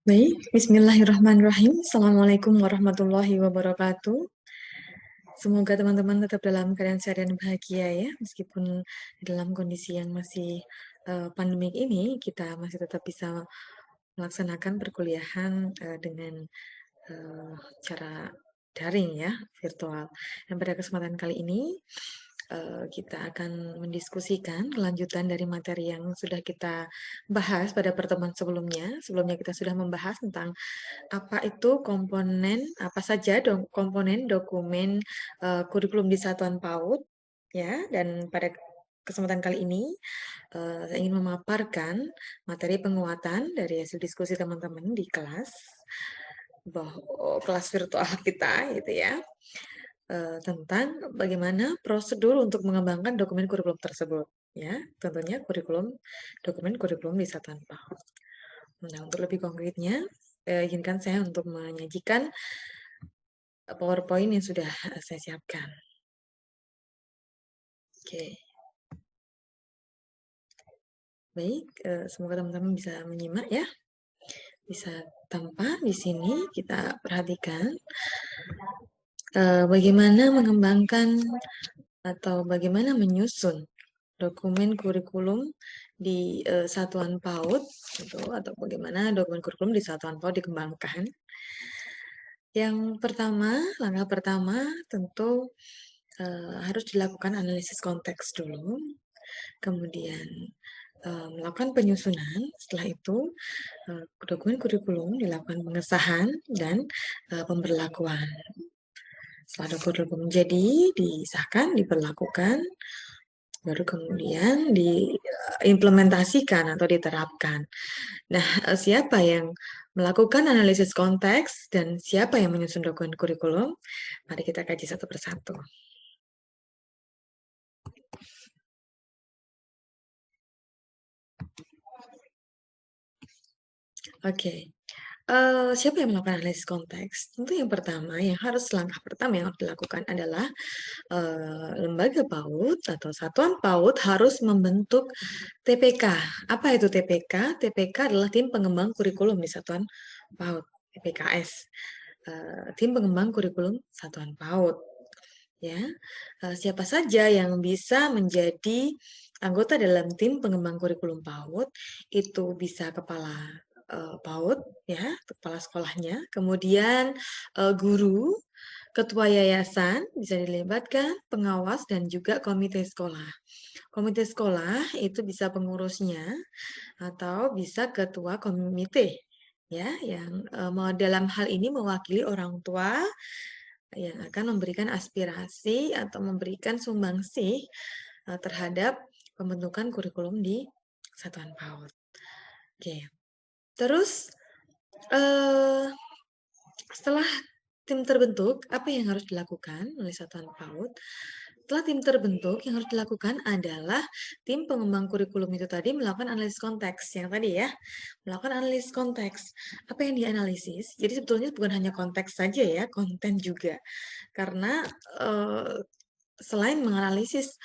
Baik, bismillahirrahmanirrahim. Assalamualaikum warahmatullahi wabarakatuh. Semoga teman-teman tetap dalam keadaan sehat dan bahagia ya, meskipun dalam kondisi yang masih pandemik ini, kita masih tetap bisa melaksanakan perkuliahan dengan eh, cara daring ya, virtual. Dan pada kesempatan kali ini, kita akan mendiskusikan kelanjutan dari materi yang sudah kita bahas pada pertemuan sebelumnya. Sebelumnya kita sudah membahas tentang apa itu komponen, apa saja komponen dokumen kurikulum di satuan PAUD, ya. Dan pada kesempatan kali ini saya ingin memaparkan materi penguatan dari hasil diskusi teman-teman di kelas, bahwa kelas virtual kita gitu ya, tentang bagaimana prosedur untuk mengembangkan dokumen kurikulum tersebut, ya. Tentunya dokumen kurikulum di satuan PAUD. Nah, untuk lebih konkretnya, izinkan saya untuk menyajikan PowerPoint yang sudah saya siapkan. Oke, baik. Semoga teman-teman bisa menyimak ya. Bisa tampak di sini kita perhatikan bagaimana mengembangkan atau bagaimana menyusun dokumen kurikulum di satuan PAUD, gitu, atau bagaimana dokumen kurikulum di satuan PAUD dikembangkan. Yang pertama, langkah pertama tentu harus dilakukan analisis konteks dulu, kemudian melakukan penyusunan. Setelah itu dokumen kurikulum dilakukan pengesahan dan pemberlakuan. Setelah dokumen kurikulum jadi disahkan, diberlakukan, baru kemudian diimplementasikan atau diterapkan. Nah, siapa yang melakukan analisis konteks dan siapa yang menyusun dokumen kurikulum? Mari kita kaji satu persatu. Oke, siapa yang melakukan analisis konteks? Tentu yang pertama, langkah pertama yang harus dilakukan adalah lembaga PAUD atau satuan PAUD harus membentuk TPK. Apa itu TPK? TPK adalah tim pengembang kurikulum di satuan PAUD, TPKS. Tim pengembang kurikulum satuan PAUD. Ya, siapa saja yang bisa menjadi anggota dalam tim pengembang kurikulum PAUD? Itu bisa kepala PAUD, ya, kepala sekolahnya, kemudian guru, ketua yayasan bisa dilibatkan, pengawas, dan juga komite sekolah. Komite sekolah itu bisa pengurusnya atau bisa ketua komite, ya, yang dalam hal ini mewakili orang tua yang akan memberikan aspirasi atau memberikan sumbangsih terhadap pembentukan kurikulum di satuan PAUD. Oke, terus setelah tim terbentuk, apa yang harus dilakukan oleh satuan PAUD? Setelah tim terbentuk, yang harus dilakukan adalah tim pengembang kurikulum itu tadi melakukan analisis konteks. Yang tadi ya, melakukan analisis konteks. Apa yang dianalisis? Jadi sebetulnya bukan hanya konteks saja ya, konten juga. Karena selain menganalisis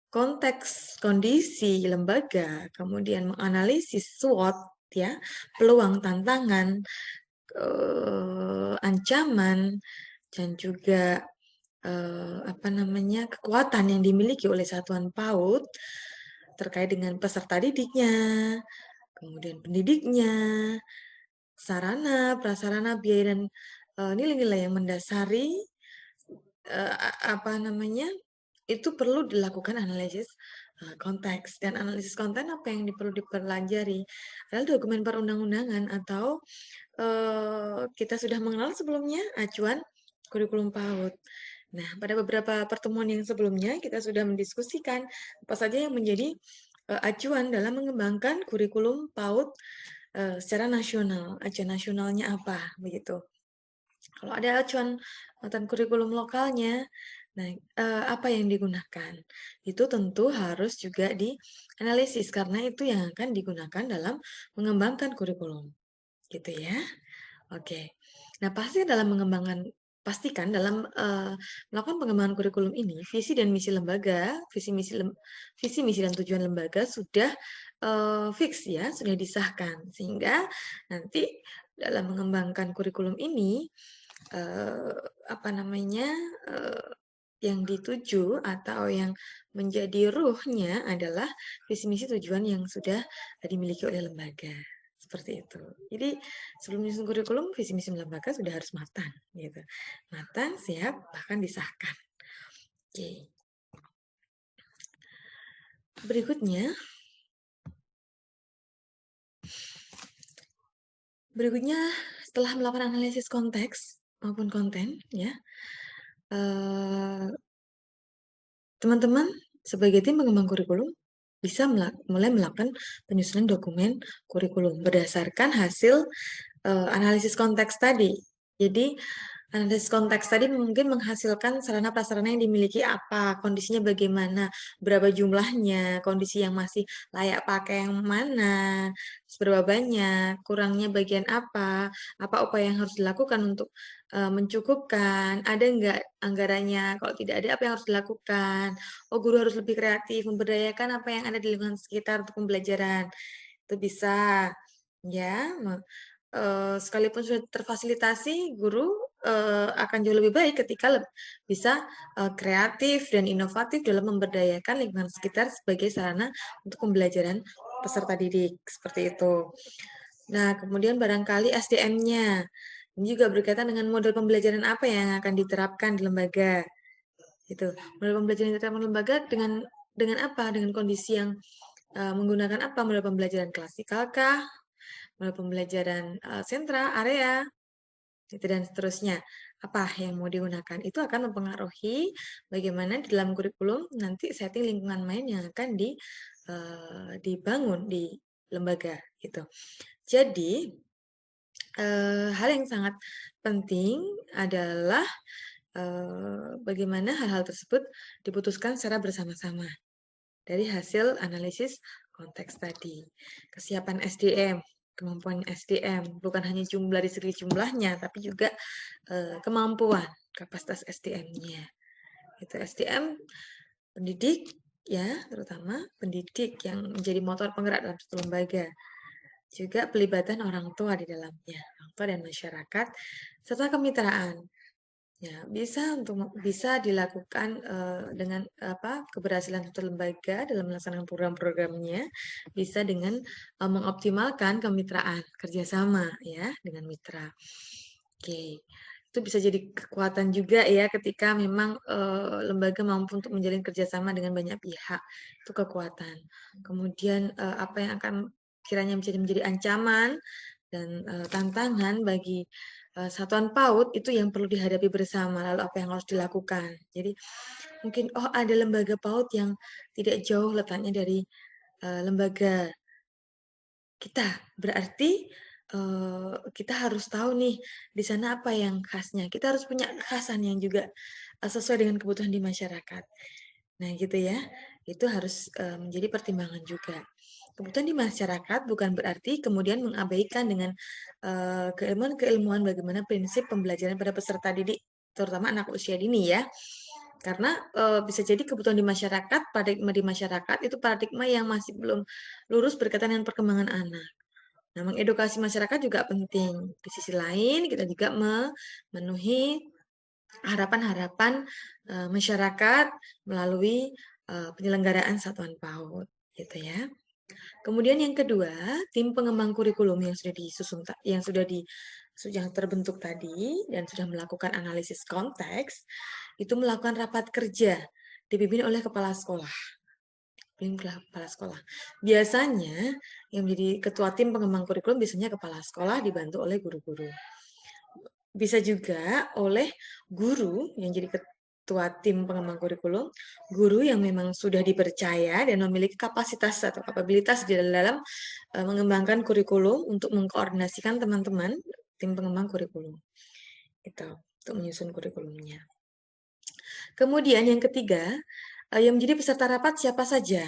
konteks kondisi lembaga, kemudian menganalisis SWOT, ya, peluang, tantangan, ancaman, dan juga kekuatan yang dimiliki oleh satuan PAUD terkait dengan peserta didiknya, kemudian pendidiknya, sarana, prasarana, biaya, dan nilai-nilai yang mendasari itu perlu dilakukan analisis konteks. Dan analisis konten apa yang perlu dipelajari adalah dokumen perundang-undangan atau kita sudah mengenal sebelumnya acuan kurikulum PAUD. Nah, pada beberapa pertemuan yang sebelumnya kita sudah mendiskusikan apa saja yang menjadi acuan dalam mengembangkan kurikulum PAUD secara nasional. Acuan nasionalnya apa begitu? Kalau ada acuan kurikulum lokalnya, nah apa yang digunakan? Itu tentu harus juga dianalisis karena itu yang akan digunakan dalam mengembangkan kurikulum. Gitu ya. Oke. Nah, pasti dalam mengembangkan pastikan dalam melakukan pengembangan kurikulum ini, visi dan misi lembaga, visi misi dan tujuan lembaga sudah fix ya, sudah disahkan, sehingga nanti dalam mengembangkan kurikulum ini apa namanya yang dituju atau yang menjadi ruhnya adalah visi misi tujuan yang sudah dimiliki oleh lembaga. Seperti itu. Jadi sebelum menyusun kurikulum, visi misi lembaga sudah harus matang, gitu. Matang, siap, bahkan disahkan. Oke. Berikutnya setelah melakukan analisis konteks maupun konten, ya, teman-teman sebagai tim pengembang kurikulum bisa mulai melakukan penyusunan dokumen kurikulum berdasarkan hasil analisis konteks tadi. Jadi analisis konteks tadi mungkin menghasilkan sarana prasarana yang dimiliki apa, kondisinya bagaimana, berapa jumlahnya, kondisi yang masih layak pakai yang mana, seberapa banyak, kurangnya bagian apa upaya yang harus dilakukan untuk mencukupkan, ada nggak anggarannya, kalau tidak ada apa yang harus dilakukan, guru harus lebih kreatif, memberdayakan apa yang ada di lingkungan sekitar untuk pembelajaran, itu bisa, ya. Sekalipun sudah terfasilitasi, guru akan jauh lebih baik ketika bisa kreatif dan inovatif dalam memberdayakan lingkungan sekitar sebagai sarana untuk pembelajaran peserta didik, seperti itu. Nah, kemudian barangkali SDM-nya. Ini juga berkaitan dengan model pembelajaran apa yang akan diterapkan di lembaga. Gitu. Model pembelajaran yang diterapkan di lembaga dengan apa? Dengan kondisi yang menggunakan apa? Model pembelajaran klasikal kah? Model pembelajaran sentra, area, gitu, dan seterusnya. Apa yang mau digunakan? Itu akan mempengaruhi bagaimana di dalam kurikulum nanti setting lingkungan main yang akan dibangun di lembaga. Gitu. Jadi, hal yang sangat penting adalah bagaimana hal-hal tersebut diputuskan secara bersama-sama dari hasil analisis konteks tadi. Kesiapan SDM, kemampuan SDM, bukan hanya jumlah dari segi jumlahnya, tapi juga kemampuan, kapasitas SDM-nya. Itu SDM pendidik, ya, terutama pendidik yang menjadi motor penggerak dalam satu lembaga. Juga pelibatan orang tua di dalamnya, orang tua dan masyarakat, serta kemitraan. Ya, bisa dilakukan dengan keberhasilan satu lembaga dalam melaksanakan program-programnya bisa dengan mengoptimalkan kemitraan kerjasama ya dengan mitra. Oke, itu bisa jadi kekuatan juga ya ketika memang lembaga mampu untuk menjalin kerjasama dengan banyak pihak, itu kekuatan. Kemudian apa yang akan kiranya menjadi ancaman dan tantangan bagi satuan PAUD itu yang perlu dihadapi bersama, lalu apa yang harus dilakukan. Jadi mungkin ada lembaga PAUD yang tidak jauh letaknya dari lembaga kita, berarti kita harus tahu nih di sana apa yang khasnya. Kita harus punya kekhasan yang juga sesuai dengan kebutuhan di masyarakat. Nah gitu ya, itu harus menjadi pertimbangan juga. Kebutuhan di masyarakat bukan berarti kemudian mengabaikan dengan keilmuan-keilmuan bagaimana prinsip pembelajaran pada peserta didik, terutama anak usia dini ya. Karena bisa jadi kebutuhan di masyarakat, paradigma di masyarakat itu paradigma yang masih belum lurus berkaitan dengan perkembangan anak. Nah, mengedukasi masyarakat juga penting. Di sisi lain, kita juga memenuhi harapan-harapan masyarakat melalui penyelenggaraan satuan PAUD, gitu ya. Kemudian yang kedua, tim pengembang kurikulum yang yang terbentuk tadi dan sudah melakukan analisis konteks itu melakukan rapat kerja dipimpin oleh kepala sekolah. Biasanya yang menjadi ketua tim pengembang kurikulum biasanya kepala sekolah dibantu oleh guru-guru. Bisa juga oleh guru yang jadi ketua tim pengembang kurikulum, guru yang memang sudah dipercaya dan memiliki kapasitas atau kapabilitas di dalam mengembangkan kurikulum untuk mengkoordinasikan teman-teman tim pengembang kurikulum. Itu untuk menyusun kurikulumnya. Kemudian yang ketiga, yang menjadi peserta rapat siapa saja?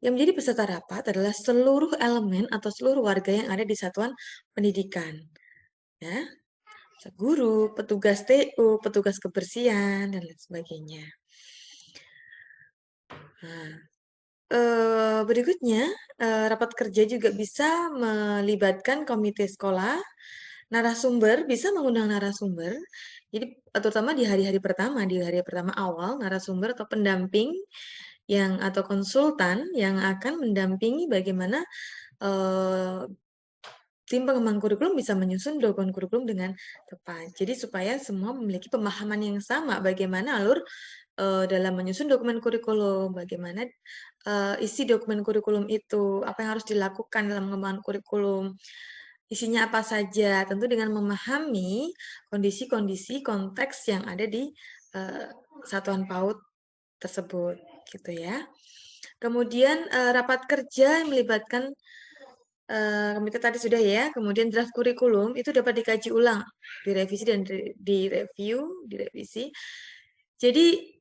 Yang menjadi peserta rapat adalah seluruh elemen atau seluruh warga yang ada di satuan pendidikan. Ya. guru, petugas TU, petugas kebersihan, dan lain sebagainya. Nah, berikutnya, rapat kerja juga bisa melibatkan komite sekolah, narasumber, bisa mengundang narasumber. Jadi, terutama di hari-hari pertama, di hari pertama awal, narasumber atau pendamping atau konsultan yang akan mendampingi bagaimana tim pengembang kurikulum bisa menyusun dokumen kurikulum dengan tepat. Jadi supaya semua memiliki pemahaman yang sama bagaimana alur dalam menyusun dokumen kurikulum, bagaimana isi dokumen kurikulum itu, apa yang harus dilakukan dalam pengembangan kurikulum, isinya apa saja, tentu dengan memahami kondisi-kondisi konteks yang ada di satuan PAUD tersebut, gitu ya. Kemudian rapat kerja yang melibatkan komite tadi sudah ya, kemudian draft kurikulum itu dapat dikaji ulang, direvisi dan direvisi. Jadi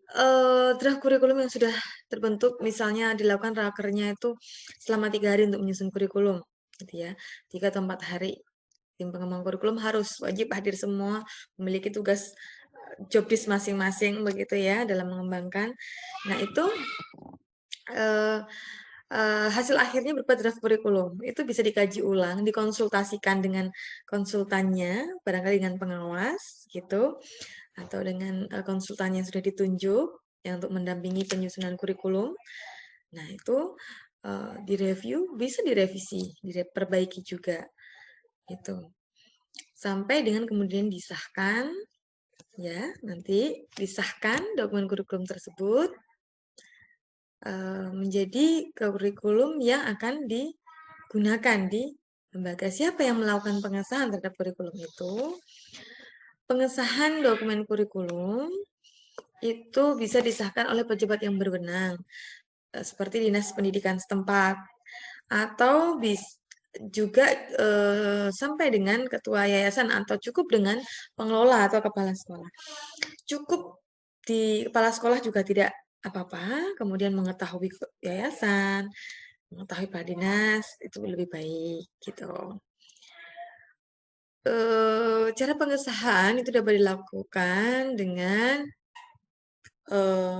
draft kurikulum yang sudah terbentuk, misalnya dilakukan rakernya itu selama 3 hari untuk menyusun kurikulum, gitu ya, 3 atau 4 hari. Tim pengembang kurikulum harus wajib hadir semua, memiliki tugas job desk masing-masing begitu ya dalam mengembangkan. Nah itu hasil akhirnya berupa draft kurikulum. Itu bisa dikaji ulang, dikonsultasikan dengan konsultannya, barangkali dengan pengawas gitu, atau dengan konsultan yang sudah ditunjuk yang untuk mendampingi penyusunan kurikulum. Nah itu direview, bisa direvisi, diperbaiki juga, itu sampai dengan kemudian disahkan, ya nanti disahkan dokumen kurikulum tersebut menjadi kurikulum yang akan digunakan di lembaga. Siapa yang melakukan pengesahan terhadap kurikulum itu? Pengesahan dokumen kurikulum itu bisa disahkan oleh pejabat yang berwenang, seperti Dinas Pendidikan setempat, atau juga sampai dengan ketua yayasan, atau cukup dengan pengelola atau kepala sekolah. Cukup di kepala sekolah juga tidak apa-apa, kemudian mengetahui yayasan, mengetahui Pak Dinas, itu lebih baik, gitu. Cara pengesahan itu dapat dilakukan dengan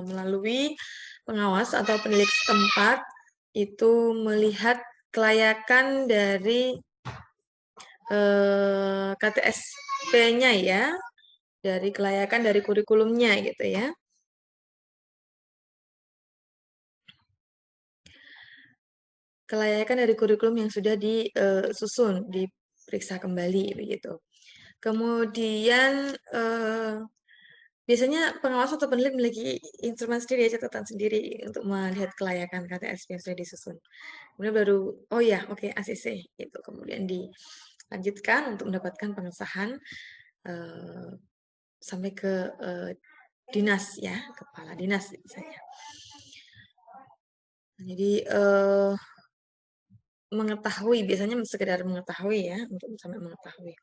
melalui pengawas atau penilik setempat, itu melihat kelayakan dari KTSP-nya ya, dari kelayakan dari kurikulumnya gitu ya. Kelayakan dari kurikulum yang sudah disusun, diperiksa kembali begitu. Kemudian biasanya pengawas atau penilik memiliki instrumen sendiri, catatan sendiri untuk melihat kelayakan KTSP yang sudah disusun. Kemudian baru, oh ya, oke, ACC itu kemudian dilanjutkan untuk mendapatkan pengesahan sampai ke dinas ya, kepala dinas misalnya. Jadi mengetahui, biasanya sekedar mengetahui ya, untuk sampai mengetahui.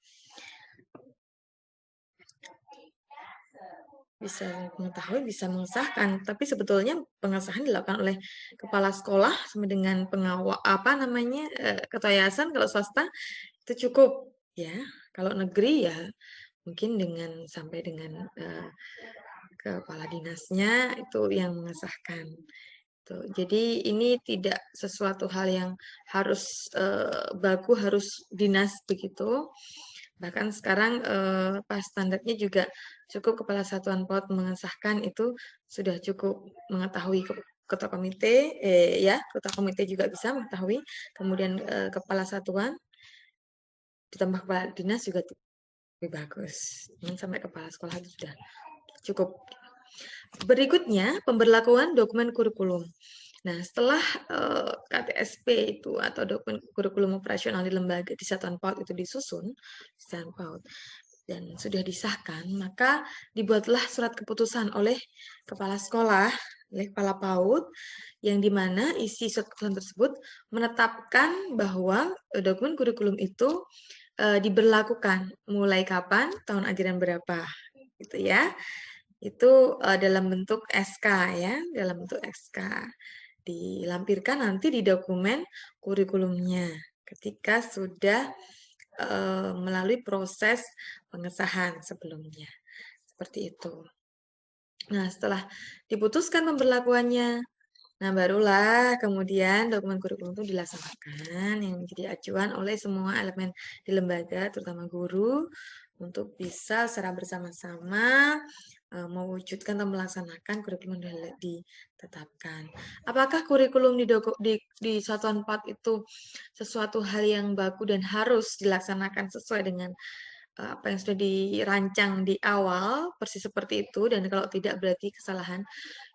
Bisa mengetahui, bisa mengesahkan, tapi sebetulnya pengesahan dilakukan oleh kepala sekolah sama dengan ketua yayasan. Kalau swasta itu cukup ya, kalau negeri ya mungkin sampai dengan kepala dinasnya itu yang mengesahkan. Jadi ini tidak sesuatu hal yang harus baku, harus dinas begitu. Bahkan sekarang pas standarnya juga cukup kepala satuan PAUD mengesahkan, itu sudah cukup mengetahui ketua komite, ketua komite juga bisa mengetahui, kemudian kepala satuan ditambah kepala dinas juga lebih bagus. Sampai kepala sekolah itu sudah cukup. Berikutnya pemberlakuan dokumen kurikulum. Nah, setelah KTSP itu atau dokumen kurikulum operasional di lembaga di Satuan PAUD itu disusun, Satuan PAUD, dan sudah disahkan, maka dibuatlah surat keputusan oleh kepala sekolah, oleh kepala PAUD, yang dimana isi surat keputusan tersebut menetapkan bahwa dokumen kurikulum itu diberlakukan mulai kapan, tahun ajaran berapa, gitu ya. Itu dalam bentuk SK ya, dalam bentuk SK. Dilampirkan nanti di dokumen kurikulumnya ketika sudah melalui proses pengesahan sebelumnya. Seperti itu. Nah, setelah diputuskan pemberlakuannya, nah barulah kemudian dokumen kurikulum itu dilaksanakan yang menjadi acuan oleh semua elemen di lembaga, terutama guru, untuk bisa secara bersama-sama mewujudkan atau melaksanakan kurikulum yang ditetapkan. Apakah kurikulum di satuan 4 itu sesuatu hal yang baku dan harus dilaksanakan sesuai dengan apa yang sudah dirancang di awal, persis seperti itu, dan kalau tidak berarti kesalahan.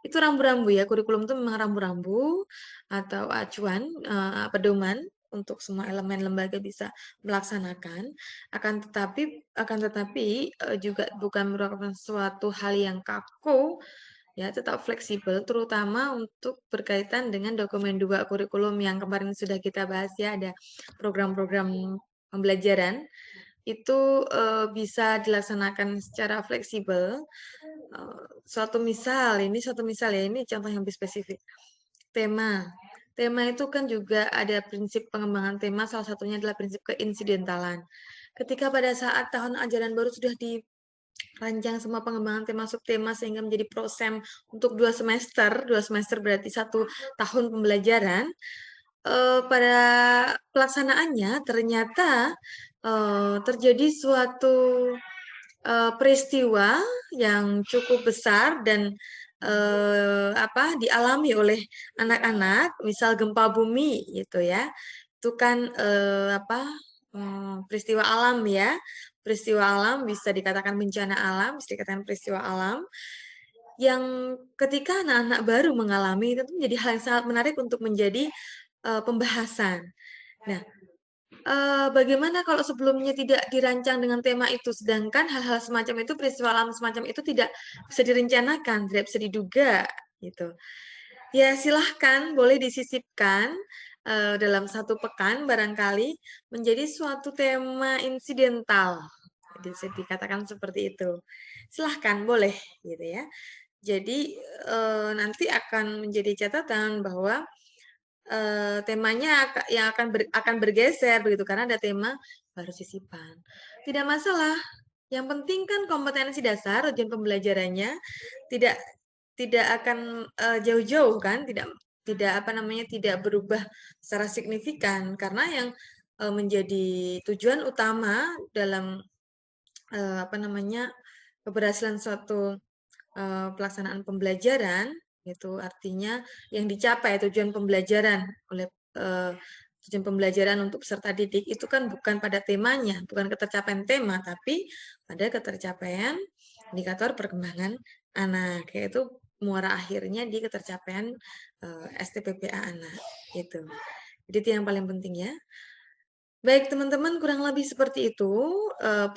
Itu rambu-rambu ya, kurikulum itu memang rambu-rambu atau acuan, pedoman untuk semua elemen lembaga bisa melaksanakan. Akan tetapi juga bukan merupakan suatu hal yang kaku, ya tetap fleksibel, terutama untuk berkaitan dengan dokumen 2 kurikulum yang kemarin sudah kita bahas ya, ada program-program pembelajaran itu bisa dilaksanakan secara fleksibel. Suatu misal ya, ini contoh yang lebih spesifik. Tema. Tema itu kan juga ada prinsip pengembangan tema, salah satunya adalah prinsip keinsidentalan. Ketika pada saat tahun ajaran baru sudah dirancang semua pengembangan tema subtema sehingga menjadi prosem untuk 2 semester berarti 1 tahun pembelajaran, pada pelaksanaannya ternyata terjadi suatu peristiwa yang cukup besar dan dialami oleh anak-anak, misal gempa bumi gitu ya. Itu kan peristiwa alam ya. Peristiwa alam bisa dikatakan bencana alam, bisa dikatakan peristiwa alam yang ketika anak-anak baru mengalami itu menjadi hal yang sangat menarik untuk menjadi pembahasan. Nah, bagaimana kalau sebelumnya tidak dirancang dengan tema itu, sedangkan hal-hal semacam itu, peristiwa alam semacam itu tidak bisa direncanakan, tidak bisa diduga, gitu. Ya silahkan, boleh disisipkan dalam 1 pekan barangkali menjadi suatu tema insidental, bisa dikatakan seperti itu. Silahkan, boleh, gitu ya. Jadi nanti akan menjadi catatan bahwa temanya yang akan bergeser begitu karena ada tema baru sisipan. Tidak masalah. Yang penting kan kompetensi dasar ujian pembelajarannya tidak tidak akan jauh-jauh kan, tidak berubah secara signifikan karena yang menjadi tujuan utama dalam keberhasilan suatu pelaksanaan pembelajaran itu artinya yang dicapai tujuan pembelajaran oleh tujuan pembelajaran untuk peserta didik itu kan bukan pada temanya, bukan ketercapaian tema, tapi pada ketercapaian indikator perkembangan anak, yaitu muara akhirnya di ketercapaian STPPA anak itu. Jadi itu yang paling penting ya. Baik teman-teman, kurang lebih seperti itu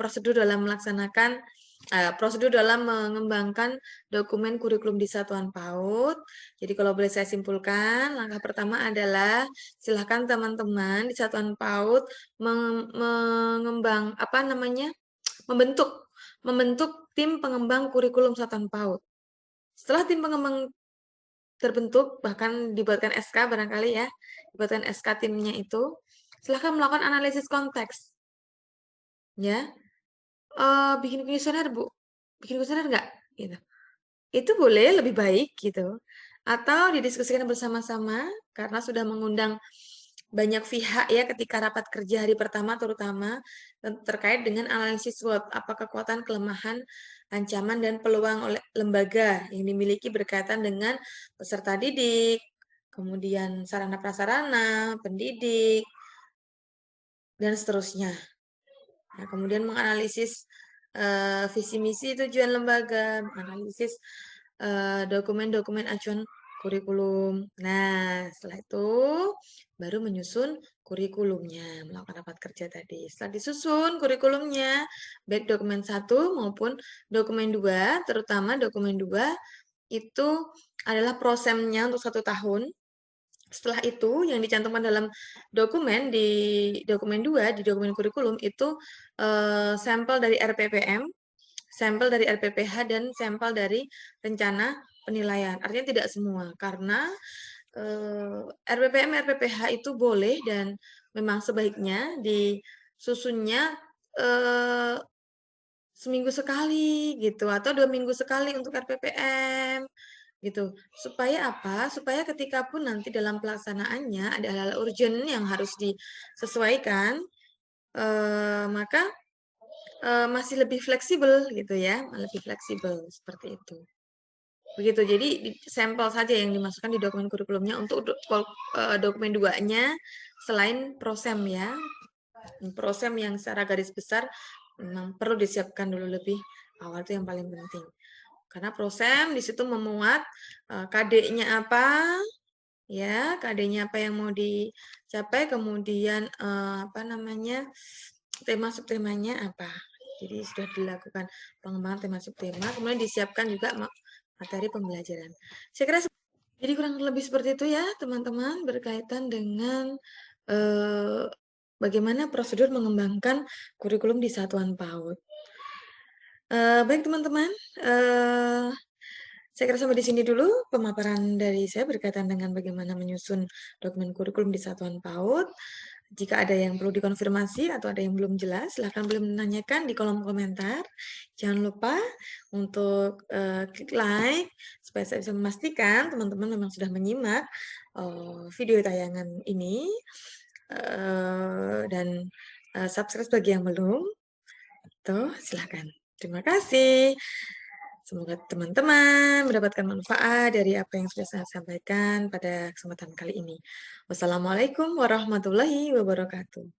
prosedur dalam mengembangkan dokumen kurikulum di satuan PAUD. Jadi kalau boleh saya simpulkan, langkah pertama adalah silakan teman-teman di satuan PAUD membentuk tim pengembang kurikulum satuan PAUD. Setelah tim pengembang terbentuk, bahkan dibuatkan SK barangkali ya, dibuatkan SK timnya itu, silahkan melakukan analisis konteks. Ya, bikin kuesioner Bu, bikin kuesioner nggak? Gitu. Itu boleh lebih baik gitu. Atau didiskusikan bersama-sama karena sudah mengundang banyak pihak ya ketika rapat kerja hari pertama terutama terkait dengan analisis SWOT, apa kekuatan, kelemahan, ancaman, dan peluang oleh lembaga yang dimiliki berkaitan dengan peserta didik, kemudian sarana prasarana, pendidik, dan seterusnya. Nah, kemudian menganalisis visi misi tujuan lembaga, menganalisis dokumen-dokumen acuan kurikulum. Nah, setelah itu baru menyusun kurikulumnya, melakukan rapat kerja tadi. Setelah disusun kurikulumnya, baik dokumen 1 maupun dokumen 2, terutama dokumen 2 itu adalah prosemnya untuk 1 tahun. Setelah itu yang dicantumkan dalam dokumen di dokumen 2, di dokumen kurikulum itu sampel dari RPPM, sampel dari RPPH, dan sampel dari rencana penilaian. Artinya tidak semua, karena RPPM, RPPH itu boleh dan memang sebaiknya susunnya, eee, seminggu sekali gitu atau 2 minggu sekali untuk RPPM gitu. Supaya apa? Supaya ketika pun nanti dalam pelaksanaannya ada hal-hal urgent yang harus disesuaikan, maka, masih lebih fleksibel gitu ya, lebih fleksibel seperti itu. Begitu, jadi sampel saja yang dimasukkan di dokumen kurikulumnya untuk dokumen 2-nya selain prosem ya. Prosem yang secara garis besar memang perlu disiapkan dulu lebih awal, itu yang paling penting. Karena prosem di situ memuat KD-nya apa, ya, KD-nya apa yang mau dicapai, kemudian apa namanya, tema subtemanya apa. Jadi sudah dilakukan pengembangan tema subtema, kemudian disiapkan juga materi pembelajaran. Saya kira jadi kurang lebih seperti itu ya teman-teman berkaitan dengan bagaimana prosedur mengembangkan kurikulum di satuan PAUD. Baik teman-teman, saya kira sampai di sini dulu pemaparan dari saya berkaitan dengan bagaimana menyusun dokumen kurikulum di satuan PAUD. Jika ada yang perlu dikonfirmasi atau ada yang belum jelas, silahkan boleh menanyakan di kolom komentar. Jangan lupa untuk klik like supaya saya bisa memastikan teman-teman memang sudah menyimak video tayangan ini dan subscribe bagi yang belum. Tuh, silahkan. Terima kasih. Semoga teman-teman mendapatkan manfaat dari apa yang sudah saya sampaikan pada kesempatan kali ini. Wassalamualaikum warahmatullahi wabarakatuh.